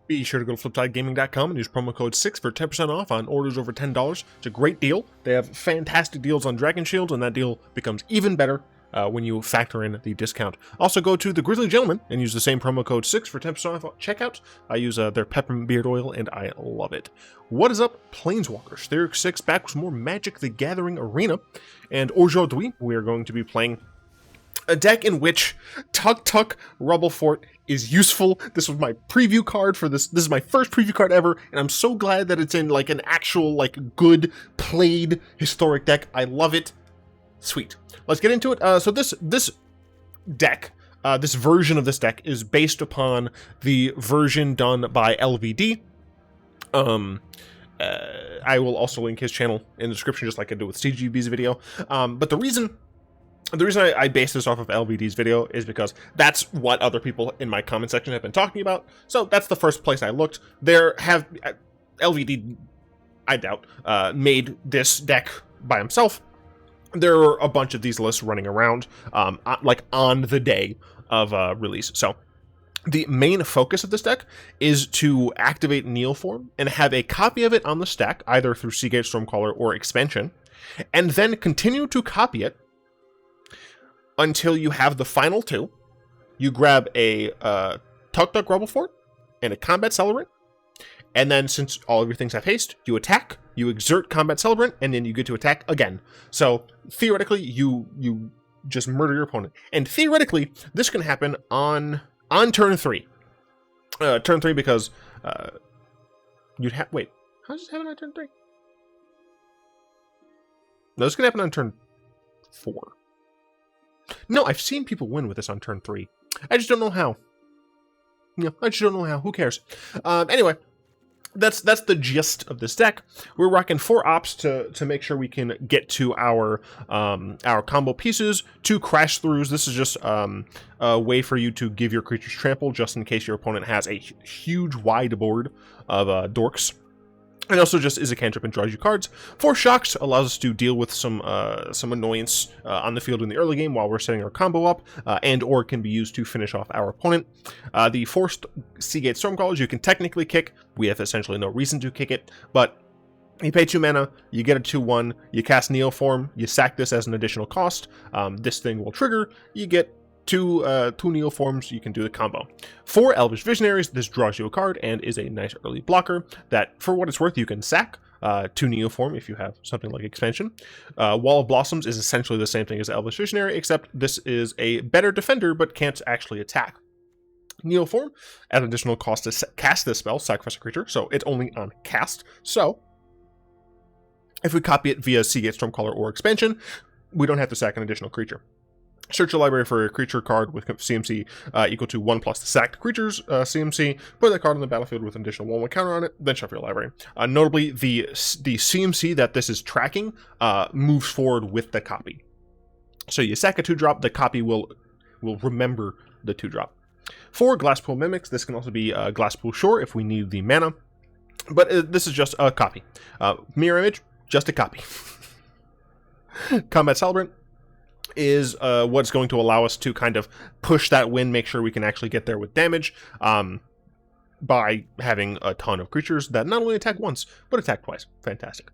Be sure to go to flipsidegaming.com and use promo code 6 for 10% off on orders over $10. It's a great deal. They have fantastic deals on Dragon Shield, and that deal becomes even better when you factor in the discount. Also, go to the Grizzly Gentleman and use the same promo code 6 for 10% off checkout. I use their peppermint beard oil, and I love it. What is up, Planeswalkers? There's 6 back with more Magic the Gathering Arena, and aujourd'hui we are going to be playing a deck in which Tuktuk Rubblefort is useful. This was my preview card for this. This is my first preview card ever, and I'm so glad that it's in like an actual, like, good played historic deck. I love it. Sweet. Let's get into it. So this deck, this version of this deck is based upon the version done by LVD. I will also link his channel in the description, just like I did with CGB's video. But the reason I base this off of LVD's video is because that's what other people in my comment section have been talking about. So that's the first place I looked. LVD, I doubt, made this deck by himself. There are a bunch of these lists running around, like on the day of release. So the main focus of this deck is to activate Neoform and have a copy of it on the stack, either through Sea Gate Stormcaller or expansion, and then continue to copy it until you have the final 2. You grab a Tuktuk Rubblefort and a Combat Celebrant, and then since all of your things have haste, you attack, you exert Combat Celebrant, and then you get to attack again. So theoretically, you just murder your opponent. And theoretically, this can happen on turn 3. Turn 3 because you'd have... Wait, how does this happen on turn 3? No, this can happen on turn 4. No, I've seen people win with this on turn 3. I just don't know how. Yeah, I just don't know how. Who cares? Anyway, that's the gist of this deck. We're rocking 4 ops to make sure we can get to our combo pieces. 2 crash throughs. This is just a way for you to give your creatures trample, just in case your opponent has a huge wide board of dorks. And also just is a cantrip and draws you cards. 4 shocks allows us to deal with some annoyance on the field in the early game while we're setting our combo up, and or can be used to finish off our opponent. The forced Sea Gate Stormcallers you can technically kick. We have essentially no reason to kick it, but you pay 2 mana, you get a 2/1, you cast Neoform, you sack this as an additional cost. This thing will trigger, you get 2 Neoforms, you can do the combo. 4 Elvish Visionaries, this draws you a card and is a nice early blocker that, for what it's worth, you can sack 2 Neoform if you have something like expansion. Wall of Blossoms is essentially the same thing as Elvish Visionary, except this is a better defender but can't actually attack. Neoform, at an additional cost to cast this spell, sacrifice a creature, so it's only on cast. So if we copy it via Sea Gate Stormcaller or expansion, we don't have to sack an additional creature. Search your library for a creature card with CMC equal to 1+ the sacked creature's CMC. Put that card on the battlefield with an additional 1/1 counter on it, then shuffle your library. Notably, the CMC that this is tracking moves forward with the copy. So you sack a 2-drop, the copy will remember the 2-drop. 4 Glasspool Mimics. This can also be Glasspool Shore if we need the mana. But this is just a copy. Mirror Image, just a copy. Combat Celebrant is what's going to allow us to kind of push that win, make sure we can actually get there with damage by having a ton of creatures that not only attack once, but attack twice. Fantastic.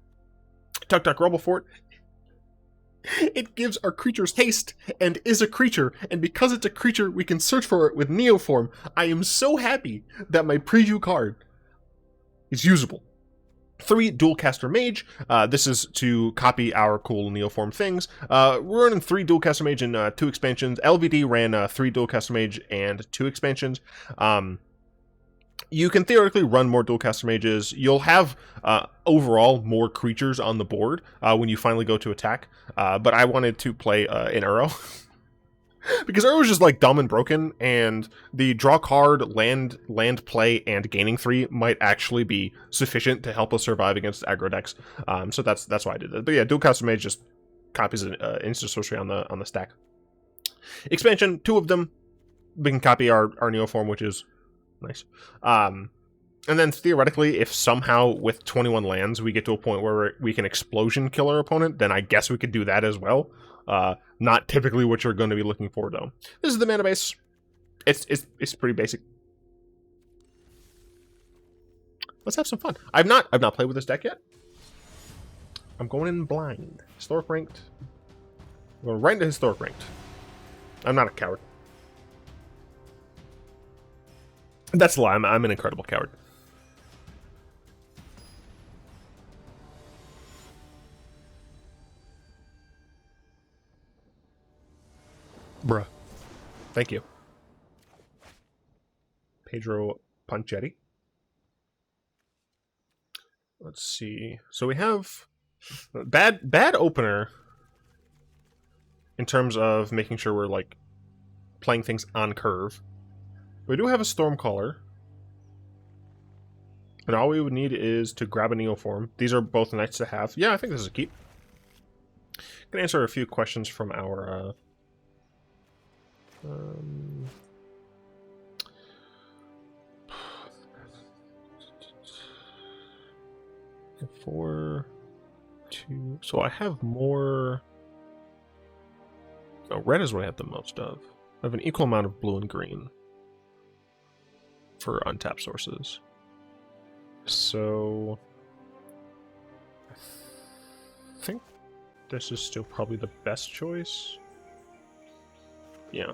Tuktuk Rubblefort. It gives our creatures haste and is a creature, and because it's a creature, we can search for it with Neoform. I am so happy that my preview card is usable. 3 Dualcaster Mage. This is to copy our cool Neoform things. We're running 3 Dualcaster Mage and 2 expansions. LVD ran 3 Dualcaster Mage and 2 expansions. You can theoretically run more Dualcaster Mages. You'll have overall more creatures on the board when you finally go to attack. But I wanted to play an Uro. Because Uro is just like dumb and broken, and the draw card, land play, and gaining 3 might actually be sufficient to help us survive against aggro decks. So that's why I did that. But yeah, Dualcaster Mage just copies an instant sorcery on the stack. Expansion, 2 of them. We can copy our Neoform, which is nice. And then theoretically, if somehow with 21 lands we get to a point where we can explosion kill our opponent, then I guess we could do that as well. Not typically what you're going to be looking for, though. This is the mana base. It's pretty basic. Let's have some fun. I've not played with this deck yet. I'm going in blind. Historic ranked. I'm going right into historic ranked. I'm not a coward. That's a lie. I'm an incredible coward. Bruh. Thank you. Pedro Panchetti. Let's see. So we have bad opener in terms of making sure we're like playing things on curve. We do have a Stormcaller. And all we would need is to grab a Neoform. These are both nice to have. Yeah, I think this is a keep. Gonna answer a few questions from our 4, 2. So I have more. Oh, red is what I have the most of. I have an equal amount of blue and green for untapped sources. So I think this is still probably the best choice. Yeah.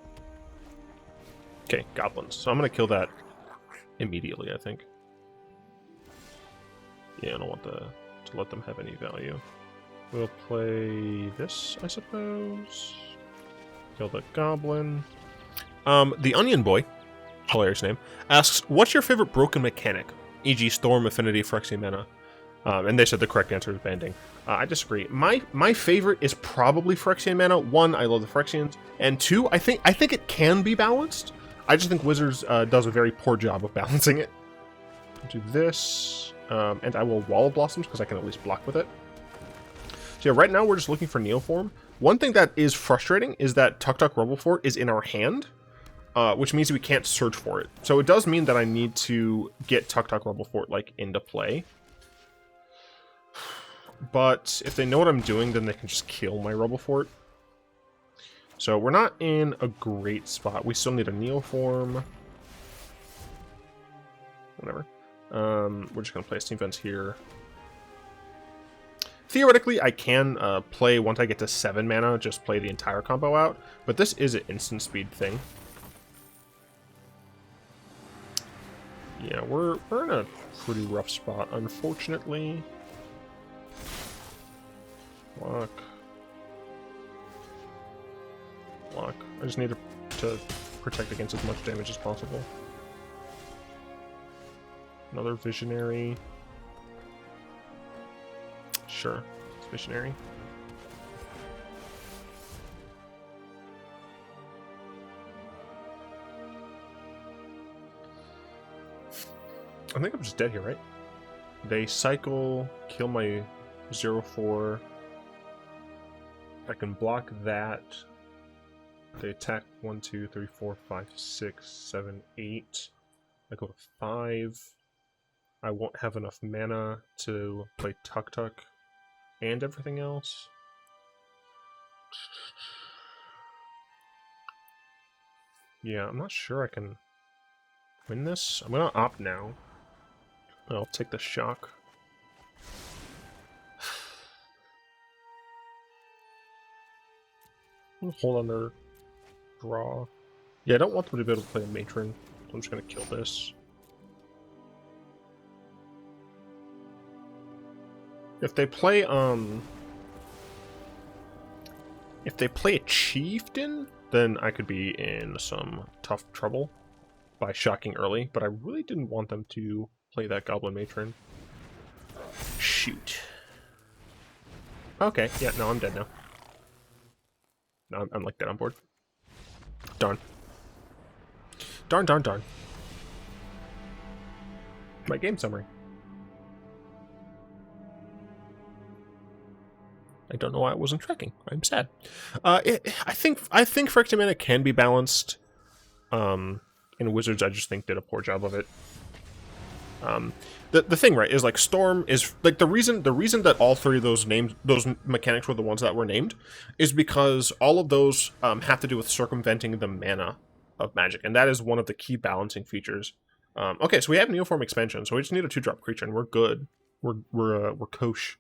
Okay, goblins. So I'm gonna kill that immediately, I think. Yeah, I don't want to let them have any value. We'll play this, I suppose. Kill the goblin. The Onion Boy, hilarious name, asks, what's your favorite broken mechanic? E.g. Storm, Affinity, Phyrexian Mana. And they said the correct answer is Banding. I disagree. My favorite is probably Phyrexian Mana. 1, I love the Phyrexians. And 2, I think it can be balanced. I just think Wizards does a very poor job of balancing it. Do this. And I will Wall of Blossoms because I can at least block with it. So yeah, right now we're just looking for Neoform. One thing that is frustrating is that Tuktuk Rubblefort is in our hand, which means we can't search for it. So it does mean that I need to get Tuktuk Rubblefort like into play. But if they know what I'm doing, then they can just kill my Rubblefort. So we're not in a great spot. We still need a Neoform. Whatever. We're just going to play Steam Fence here. Theoretically, I can play, once I get to 7 mana, just play the entire combo out. But this is an instant speed thing. Yeah, we're in a pretty rough spot, unfortunately. Block. Block. I just need to protect against as much damage as possible. Another Visionary. Sure, it's Visionary. I think I'm just dead here, right? They cycle, kill my 0/4. I can block that. They attack 1, 2, 3, 4, 5, 6, 7, 8. I go to 5. I won't have enough mana to play Tuktuk and everything else. Yeah, I'm not sure I can win this. I'm gonna opt now. I'll take the shock. Hold on their draw. Yeah, I don't want them to be able to play a matron, so I'm just gonna kill this. If they play a chieftain, then I could be in some tough trouble by shocking early, but I really didn't want them to play that goblin matron. Shoot. Okay, yeah, no, I'm dead now. No, I'm like dead on board. Darn. Darn, darn, darn. My game summary. I don't know why I wasn't tracking. I'm sad. I think Phyrexian Mana can be balanced. In Wizards, I just think did a poor job of it. The thing, right, is like Storm is like the reason that all 3 of those mechanics were the ones that were named is because all of those have to do with circumventing the mana of Magic, and that is one of the key balancing features Okay, so we have Neoform expansion, so we just need a 2-drop creature, and we're good. We're kosh.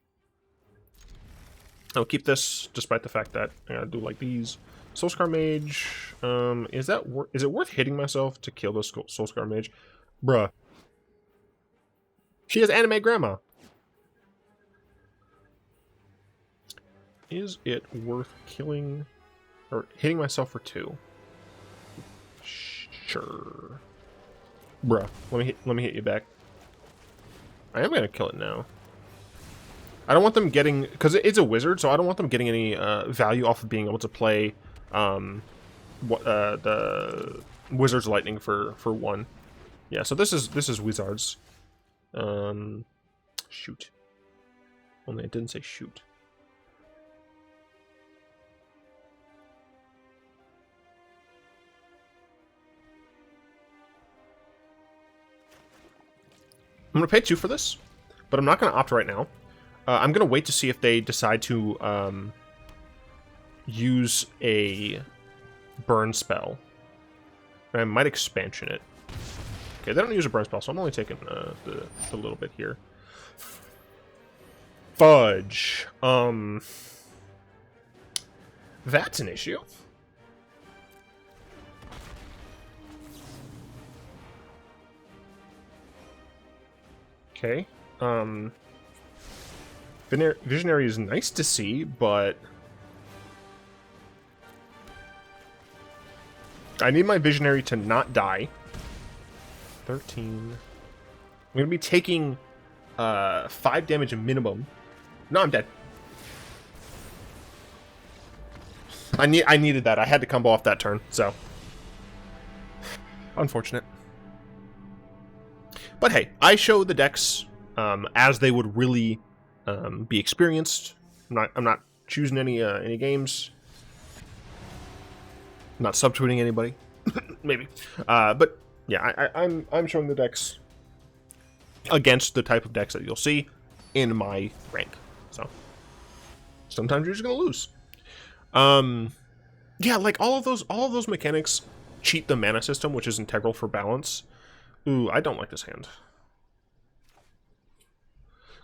I'll keep this, despite the fact that I gotta do like these. Soulscar Mage. Is it worth hitting myself to kill this Soulscar Mage? Bruh. She has anime grandma. Is it worth killing or hitting myself for 2? Sure. Bruh, let me hit you back. I am gonna kill it now. I don't want them getting, because it's a wizard, so I don't want them getting any value off of being able to play the Wizard's Lightning for 1. Yeah, so this is Wizards. Shoot. Only it didn't say shoot. I'm going to pay 2 for this, but I'm not going to opt right now. I'm going to wait to see if they decide to use a burn spell. I might expansion it. Okay, they don't use a burn spell, so I'm only taking the little bit here. Fudge. That's an issue. Okay. Visionary is nice to see, but I need my Visionary to not die. 13. I'm gonna be taking 5 damage minimum. No, I'm dead. I needed that. I had to combo off that turn, so unfortunate. But hey, I show the decks as they would really be experienced. I'm not choosing any games. I'm not subtweeting anybody. Maybe. But yeah, I'm showing the decks against the type of decks that you'll see in my rank. So sometimes you're just gonna lose. Yeah, like all of those mechanics cheat the mana system, which is integral for balance. Ooh, I don't like this hand.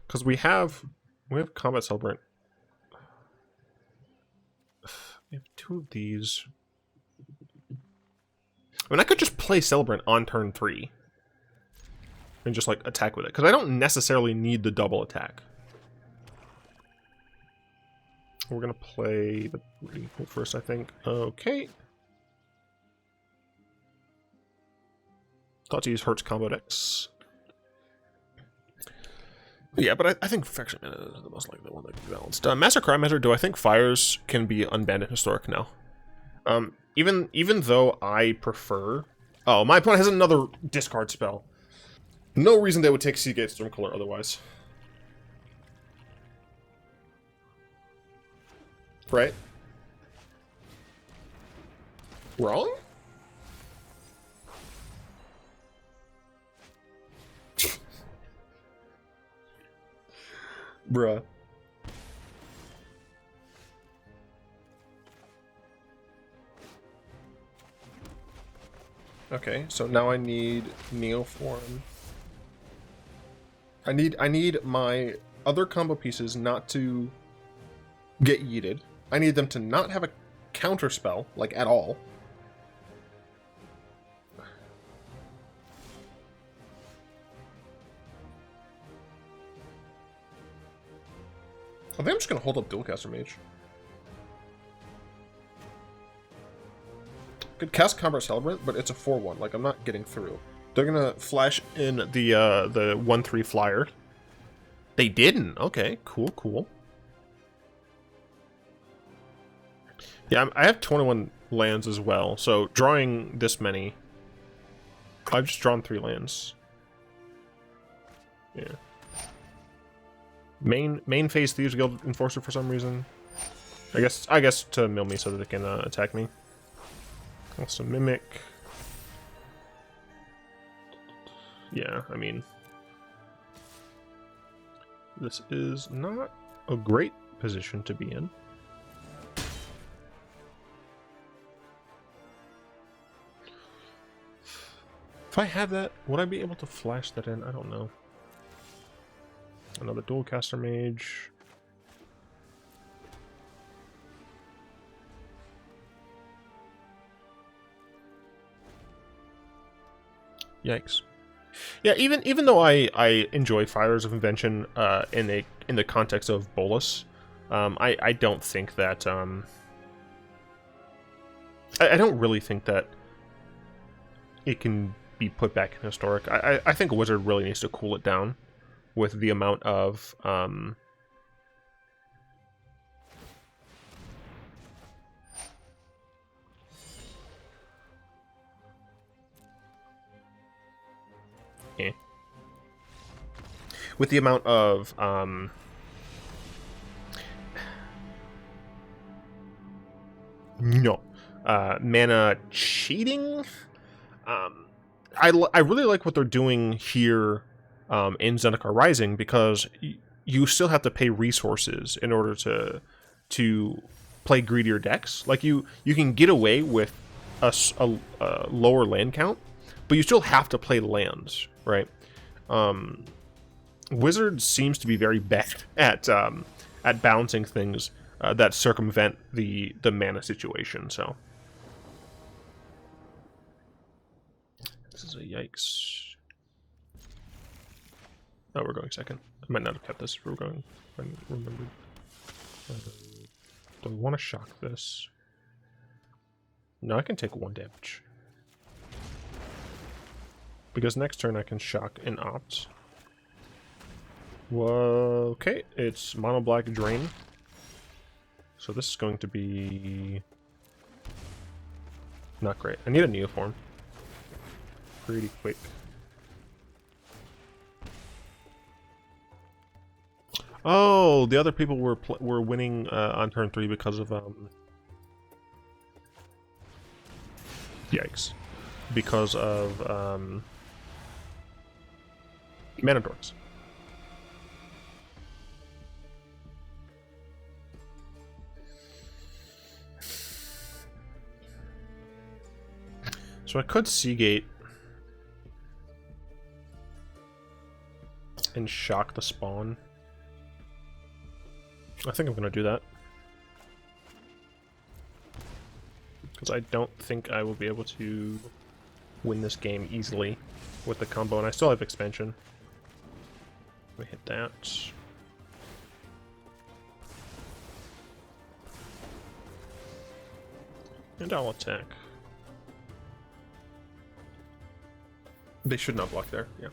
Because we have Combat Celebrant. We have 2 of these. I mean, I could just play Celebrant on turn 3. And just, like, attack with it. Because I don't necessarily need the double attack. We're going to play the Rainbow first, I think. Okay. Thought to use Hertz combo decks. Yeah, but I think Faction Mana is the most likely one that can be balanced. Master Crime Measure, do I think fires can be unbanned in Historic now? Even though I prefer... Oh, my opponent has another discard spell. No reason they would take Sea Gate Stormcaller otherwise. Right? Wrong? Bruh. Okay, so now I need Neoform. I need my other combo pieces not to get yeeted. I need them to not have a counter spell, like at all. I think I'm just gonna hold up Dualcaster Mage. Could cast Combat Celebrant, but it's a 4/1. Like, I'm not getting through. They're gonna flash in the 1/3 flyer. They didn't. Okay, cool. Yeah, I have 21 lands as well. So drawing this many, I've just drawn 3 lands. Yeah. Main phase Thieves Guild Enforcer for some reason. I guess to mill me so that they can attack me. Also Mimic. Yeah, I mean, this is not a great position to be in. If I had that, would I be able to flash that in? I don't know. Another Dualcaster Mage. Yikes. Yeah, even though I enjoy Fires of Invention in the context of Bolas, I don't think that I don't really think that it can be put back in Historic. I think Wizard really needs to cool it down with the amount of with the amount of mana cheating. I really like what they're doing here in Zendikar Rising, because you still have to pay resources in order to play greedier decks. Like you can get away with a lower land count, but you still have to play lands, right? Wizard seems to be very bad at balancing things that circumvent the mana situation. So this is a yikes. Oh, we're going second. I might not have kept this if we were going. I remembered. Do we want to shock this? No, I can take 1 damage. Because next turn I can shock and opt. Whoa, okay, it's mono black drain. So this is going to be not great. I need a Neoform. Pretty quick. Oh, the other people were winning on turn 3 because of yikes, because of mana dorks. So I could Sea Gate and shock the spawn. I think I'm going to do that, because I don't think I will be able to win this game easily with the combo, and I still have expansion. Let me hit that. And I'll attack. They should not block there, yeah.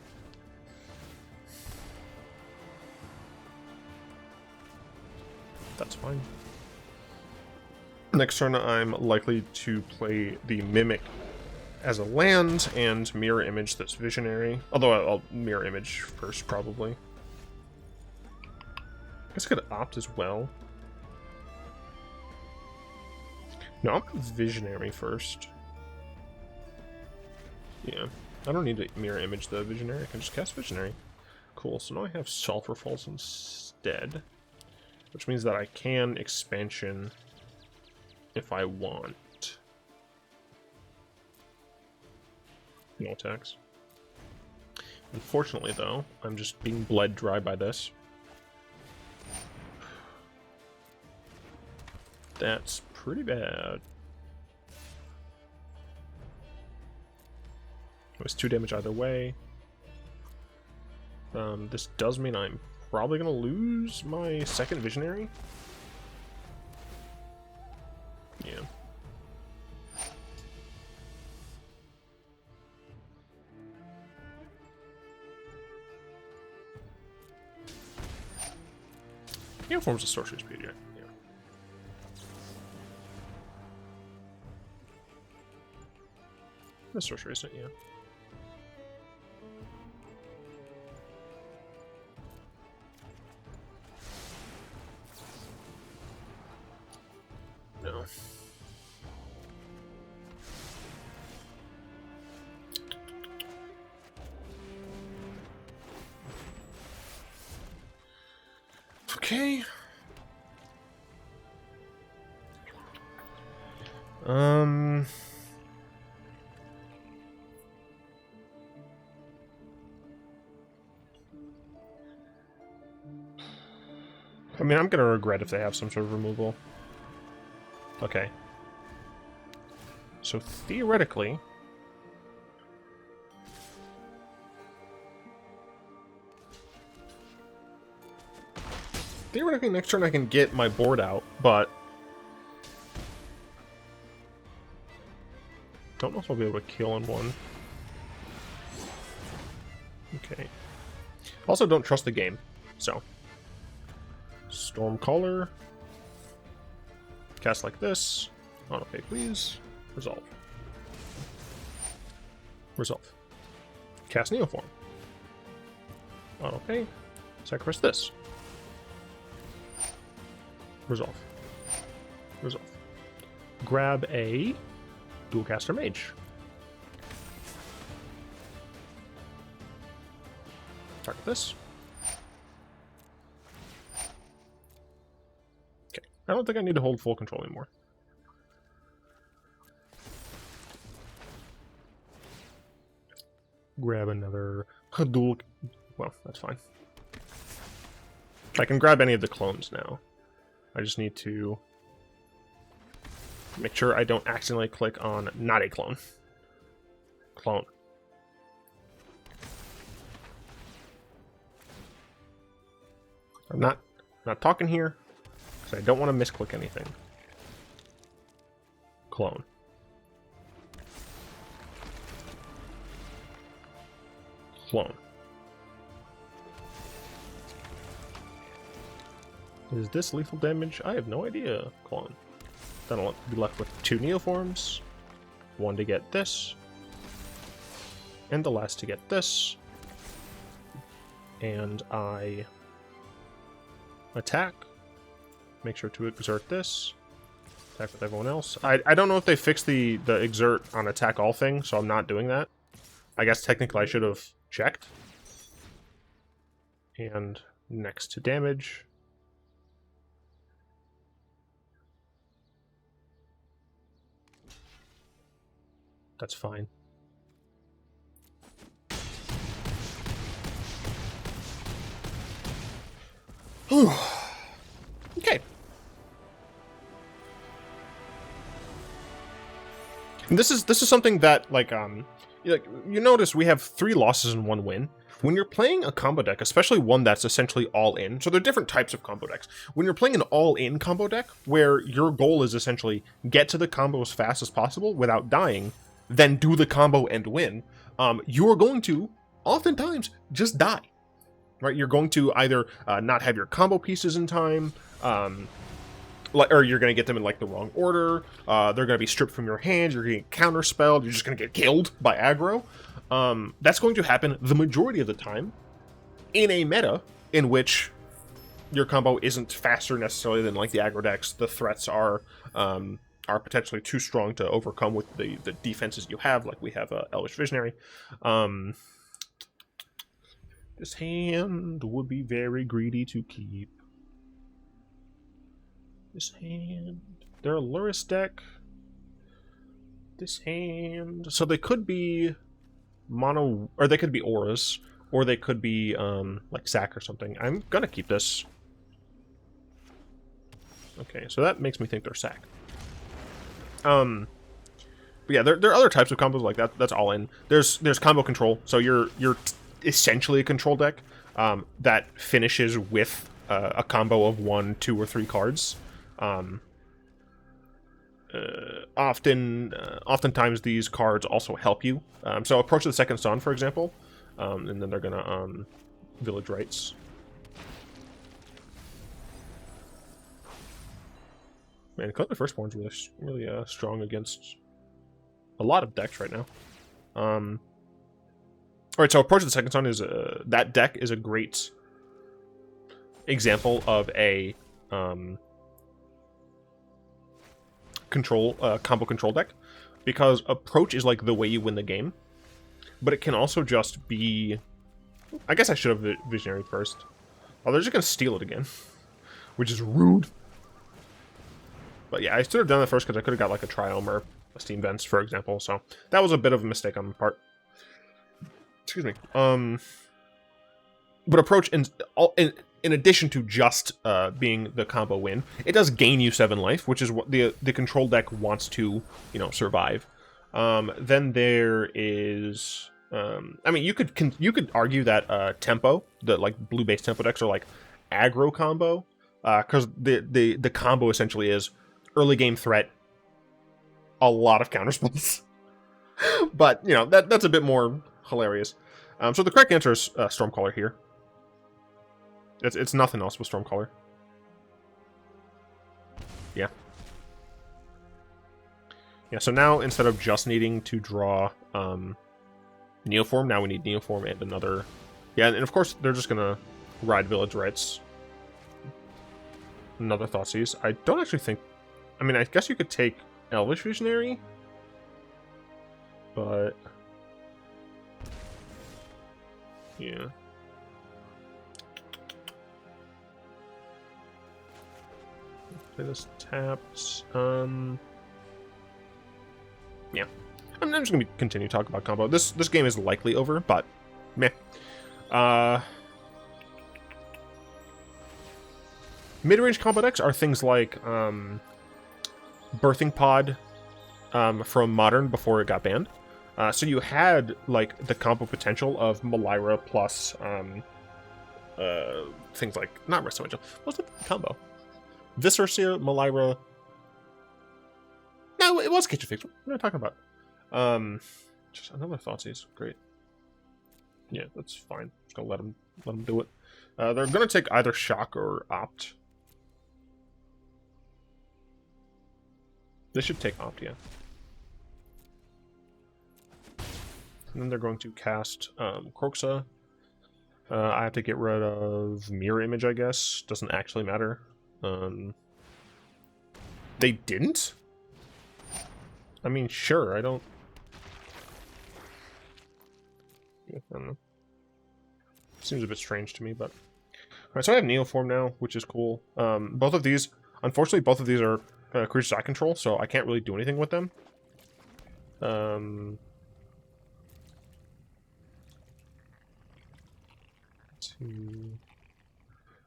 That's fine. Next turn, I'm likely to play the Mimic as a land and mirror image this Visionary. Although I'll mirror image first, probably. I guess I could opt as well. No, I'm going to Visionary first. Yeah, I don't need to mirror image the Visionary. I can just cast Visionary. Cool, so now I have Sulfur Falls instead. Which means that I can expansion if I want. No attacks. Unfortunately, though, I'm just being bled dry by this. That's pretty bad. It was 2 damage either way. This does mean I'm probably gonna lose my second Visionary. Yeah. Neoform's a sorcery speed, yeah. The sorcery, isn't it? Yeah. No. Okay. I mean, I'm gonna regret if they have some sort of removal. Okay. So theoretically... Theoretically, next turn I can get my board out, but... Don't know if I'll be able to kill in one. Okay. Also don't trust the game, so... Stormcaller. Cast like this. Auto-pay, please. Resolve. Resolve. Cast Neoform. Auto-pay. Sacrifice this. Resolve. Resolve. Grab a Dualcaster Mage. Target this. Okay. I don't think I need to hold full control anymore. Grab another dual... Well, that's fine. I can grab any of the clones now. I just need to make sure I don't accidentally click on not a clone. Clone. I'm not talking here because I don't want to misclick anything. Clone. Clone. Is this lethal damage? I have no idea. Clone. Then I'll be left with 2 Neoforms. One to get this. And the last to get this. And I attack. Make sure to exert this. Attack with everyone else. I don't know if they fixed the exert on attack all thing, so I'm not doing that. I guess technically I should have checked. And next to damage. That's fine. Okay. And this is something that you notice we have 3 losses and 1 win. When you're playing a combo deck, especially one that's essentially all-in, so there are different types of combo decks. When you're playing an all-in combo deck, where your goal is essentially get to the combo as fast as possible without dying, then do the combo and win, you are going to, oftentimes, just die. Right? You're going to either not have your combo pieces in time, or you're going to get them in like the wrong order, they're going to be stripped from your hand, you're going to get counterspelled, you're just going to get killed by aggro. That's going to happen the majority of the time in a meta in which your combo isn't faster necessarily than like the aggro decks. The threats are potentially too strong to overcome with the defenses you have, like we have Elvish Visionary. This hand would be very greedy to keep. This hand... They're a Luris deck. This hand... So they could be mono... Or they could be auras. Or they could be, like, sack or something. I'm gonna keep this. Okay, so that makes me think they're sack. But yeah, there are other types of combos like that. That's all in. There's combo control. So you're essentially a control deck that finishes with a combo of 1, 2, or 3 cards. Oftentimes these cards also help you. So Approach of the Second Sun, for example, and then they're gonna Village Rites. Man, Cutler Firstborn's really strong against a lot of decks right now. Alright, so Approach of the Second Sun is that deck is a great example of a combo control deck, because Approach is like the way you win the game, but it can also just be... I guess I should have Visionary first. Oh, they're just gonna steal it again, which is rude. But yeah, I should have done that first because I could have got like a Triome or a Steam Vents, for example, so that was a bit of a mistake on my part. Excuse me. But approach, in addition to just being the combo win, it does gain you 7 life, which is what the control deck wants to, survive. Then there is, I mean, you could argue that tempo, the like blue-based tempo decks are like aggro combo, because the combo essentially is early game threat, a lot of counterspells. But that's a bit more hilarious. So the correct answer is Stormcaller here. It's nothing else with Stormcaller. Yeah. Yeah, so now instead of just needing to draw Neoform, now we need Neoform and another... Yeah, and of course they're just gonna ride Village Rites. Another Thoughtseize. I don't actually think... I mean, I guess you could take Elvish Visionary, but... Yeah. Play this tapped. Yeah. I'm just gonna continue talking about combo. This game is likely over, but meh. Mid-range combo decks are things like Birthing Pod from Modern before it got banned. So you had like the combo potential of Malira plus things like not Resto Angel. What's the combo? Viscercia, Malira. No, it was Kitchen Fix. What am I talking about? Just another Thoughtseize. Great. Yeah, that's fine. Just gonna let them do it. They're gonna take either Shock or Opt. They should take Opt, yeah. And then they're going to cast Kroxa. I have to get rid of Mirror Image, I guess. Doesn't actually matter. They didn't? I mean, sure, I don't know. Seems a bit strange to me, but... Alright, so I have Neoform now, which is cool. Both of these... Unfortunately, both of these are creatures I control, so I can't really do anything with them.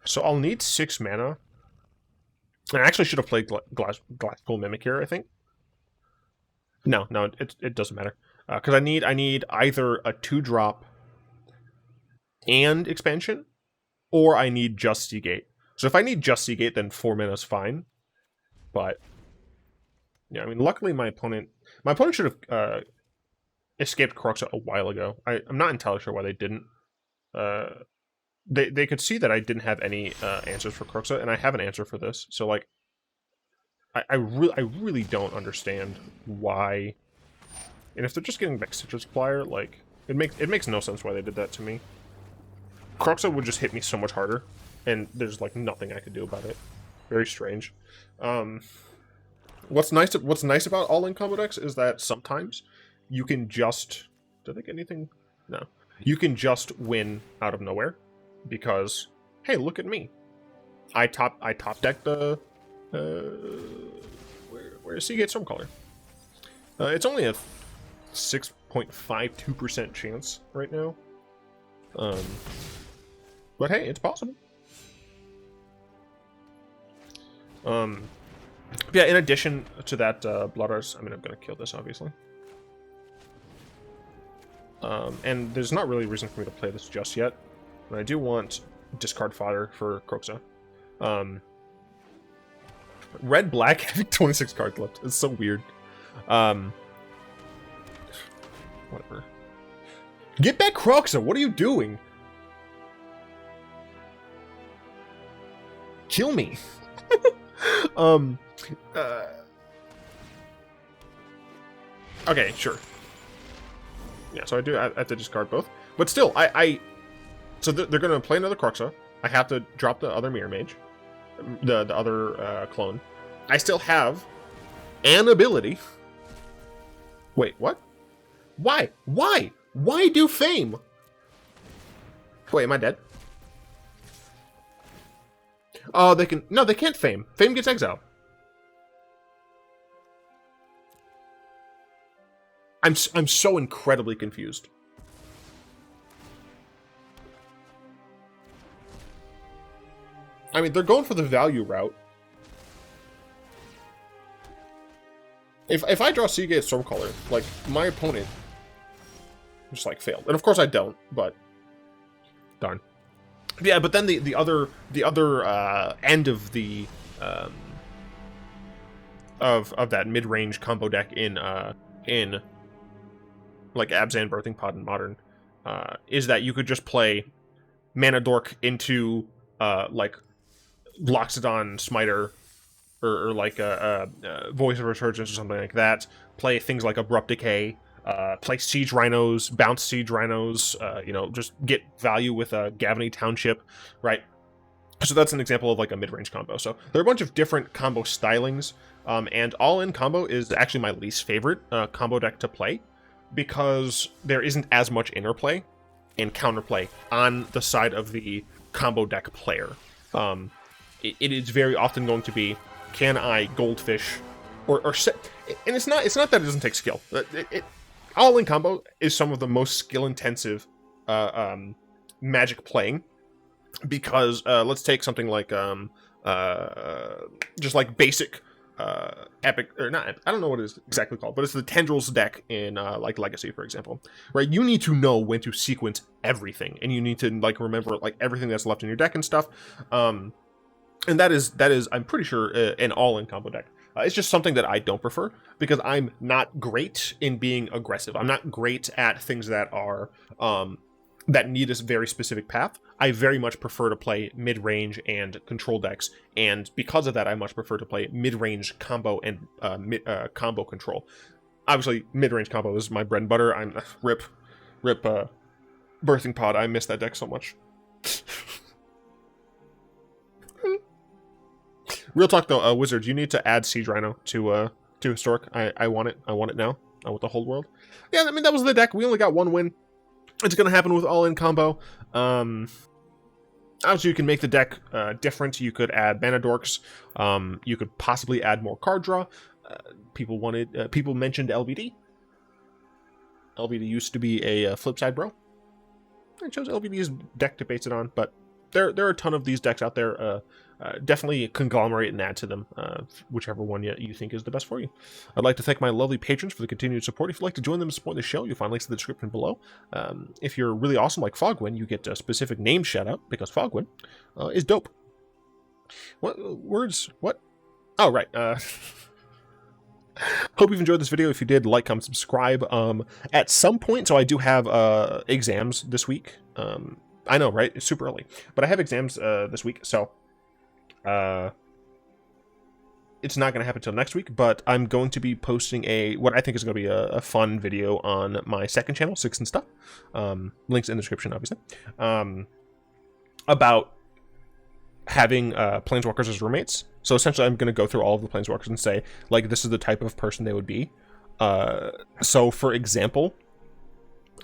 So I'll need 6 mana. I actually should have played Glasspool Mimic here, I think. No, it doesn't matter. Because I need either a 2-drop and expansion, or I need just Sea Gate. So if I need just Sea Gate, then 4 mana is fine. But yeah, I mean, luckily my opponent should have escaped Kroxa a while ago. I'm not entirely sure why they didn't. They could see that I didn't have any answers for Kroxa, and I have an answer for this. So like, I really don't understand why. And if they're just getting back Citrus Plier, like it makes no sense why they did that to me. Kroxa would just hit me so much harder, and there's like nothing I could do about it. Very strange. What's nice about all-in combo decks is that sometimes you can just... Did I get anything? No. You can just win out of nowhere because, hey, look at me. I top decked the where's Sea Gate Stormcaller? It's only a 6.52% chance right now. But hey, it's possible. Yeah, in addition to that, Blood Arts, I mean, I'm gonna kill this, obviously. And there's not really a reason for me to play this just yet. But I do want discard fodder for Kroxa. Red, black, having 26 cards left. It's so weird. Whatever. Get back Kroxa! What are you doing? Kill me! Okay, sure. Yeah, so I have to discard both. But still, so they're going to play another Kroxa. I have to drop the other Mirror Mage. The other clone. I still have an ability. Wait, what? Why? Why? Why do Fame? Wait, am I dead? Oh, they can... No, they can't Fame. Fame gets exiled. I'm so incredibly confused. I mean, they're going for the value route. If I draw Sea Gate Stormcaller, like, my opponent just, like, failed. And of course I don't, but darn. Yeah, but then the other end of the of that mid-range combo deck in like Abzan, Birthing Pod, and Modern is that you could just play Mana Dork into like Loxodon Smiter or like a Voice of Resurgence or something like that. Play things like Abrupt Decay. Play Siege Rhinos, bounce Siege Rhinos, you know, just get value with Gavany Township, right? So that's an example of like a mid-range combo. So there are a bunch of different combo stylings, and All-In Combo is actually my least favorite combo deck to play because there isn't as much interplay and counterplay on the side of the combo deck player. It is very often going to be, can I Goldfish or set, and it's not that it doesn't take skill. All-In Combo is some of the most skill-intensive Magic playing, because let's take something like just like basic epic, or not, I don't know what it is exactly called, but it's the Tendrils deck in like Legacy, for example, right? You need to know when to sequence everything, and you need to like remember like everything that's left in your deck and stuff. And that is I'm pretty sure an All-In Combo deck. It's just something that I don't prefer because I'm not great in being aggressive. I'm not great at things that are that need a very specific path. I very much prefer to play mid-range and control decks, and because of that, I much prefer to play mid-range combo and combo control. Obviously, mid-range combo is my bread and butter. I'm rip Birthing Pod. I miss that deck so much. Real talk though, Wizards, you need to add Siege Rhino to Historic. I want it. I want it now. I want the whole world. Yeah, I mean, that was the deck. We only got one win. It's going to happen with All-In Combo. Obviously, you can make the deck different. You could add Mana Dorks. You could possibly add more card draw. People mentioned LVD. LVD used to be a flip side bro. I chose LVD's deck to base it on, but there are a ton of these decks out there. Definitely conglomerate and add to them, whichever one you think is the best for you. I'd like to thank my lovely patrons for the continued support. If you'd like to join them and support the show, you'll find links in the description below. If you're really awesome like Fogwin, you get a specific name shout out because Fogwin is dope. What words? What? Oh, right. Hope you've enjoyed this video. If you did, like, comment, subscribe. At some point, so I do have exams this week. I know, right? It's super early, but I have exams this week, so it's not going to happen until next week, but I'm going to be posting what I think is going to be a fun video on my second channel, Six and Stuff. Links in the description, obviously. About having Planeswalkers as roommates. So essentially, I'm going to go through all of the Planeswalkers and say, like, this is the type of person they would be. So, for example,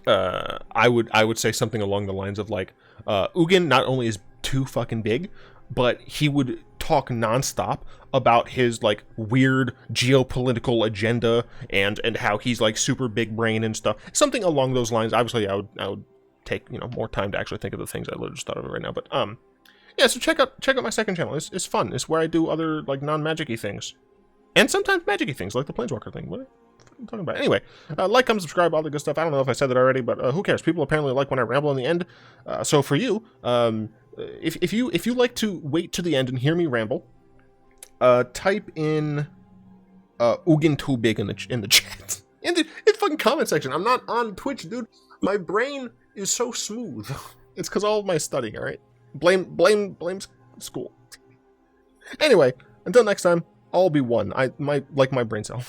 I would say something along the lines of, like, Ugin not only is too fucking big, but he would talk nonstop about his like weird geopolitical agenda and how he's like super big brain and stuff. Something along those lines. Obviously, I would take more time to actually think of the things I literally just thought of right now. But yeah. So check out my second channel. It's fun. It's where I do other like non-magic-y things, and sometimes magic-y things like the Planeswalker thing. What I'm talking about. Anyway, like, comment, subscribe, all the good stuff. I don't know if I said that already, but who cares? People apparently like when I ramble in the end. So for you, if you like to wait to the end and hear me ramble, type in Ugin too big in the chat in the fucking comment section. I'm not on Twitch, dude. My brain is so smooth. It's because all of my studying. All right, blame school. Anyway, until next time, I'll be one. My brain cell.